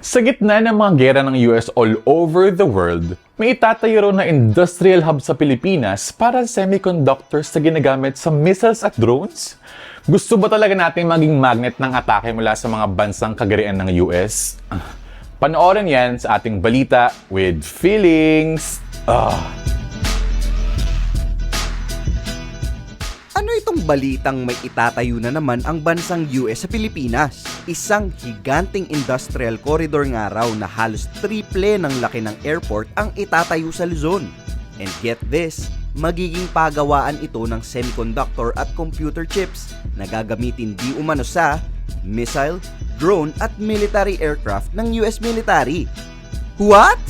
Sa gitna ng mga gera ng US all over the world, may itatayo raw na industrial hub sa Pilipinas para sa semiconductors na ginagamit sa missiles at drones? Gusto ba talaga natin maging magnet ng atake mula sa mga bansang kagarian ng US? Panoorin yan sa ating balita with feelings. Ano itong balitang may itatayo na naman ang bansang US sa Pilipinas? Isang higanting industrial corridor nga raw na halos triple ng laki ng airport ang itatayo sa Luzon. And get this, magiging pagawaan ito ng semiconductor at computer chips na gagamitin di umano sa missile, drone at military aircraft ng US military. What?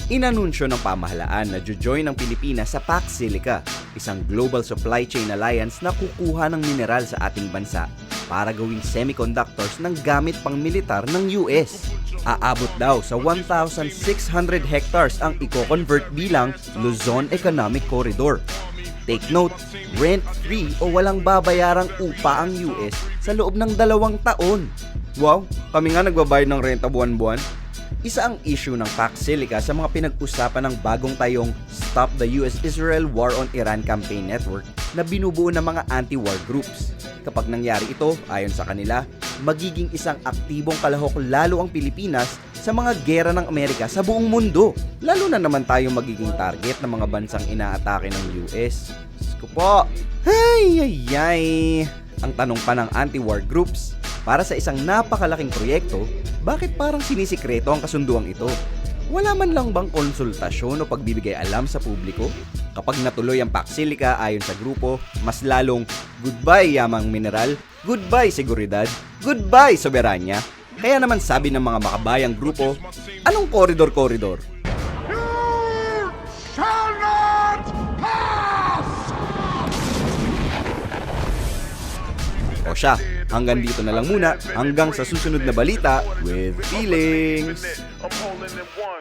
Inanunsyo ng pamahalaan na jojoin ng Pilipinas sa Pax Silica, isang global supply chain alliance na kukuha ng mineral sa ating bansa para gawing semiconductors ng gamit pang militar ng US. Aabot daw sa 1,600 hectares ang i-convert bilang Luzon Economic Corridor. Take note, rent-free o walang babayarang upa ang US sa loob ng 2 taon. Wow, kami nga nagbabayad ng renta buwan-buwan. Isa ang issue ng Pax Silica sa mga pinag-usapan ng bagong tayong Stop the US-Israel War on Iran Campaign Network na binubuo ng mga anti-war groups. Kapag nangyari ito, ayon sa kanila, magiging isang aktibong kalahok lalo ang Pilipinas sa mga gera ng Amerika sa buong mundo. Lalo na naman tayo magiging target ng mga bansang inaatake ng US. Diyos po! Ay! Ang tanong pa ng anti-war groups, para sa isang napakalaking proyekto, bakit parang sinisikreto ang kasunduang ito? Wala man lang bang konsultasyon o pagbibigay alam sa publiko? Kapag natuloy ang Pax Silica ayon sa grupo, mas lalong goodbye yamang mineral, goodbye seguridad, goodbye soberanya. Kaya naman sabi ng mga makabayang grupo, anong koridor-koridor? O siya, hanggang dito na lang muna, hanggang sa susunod na balita with feelings. I'm holding it one.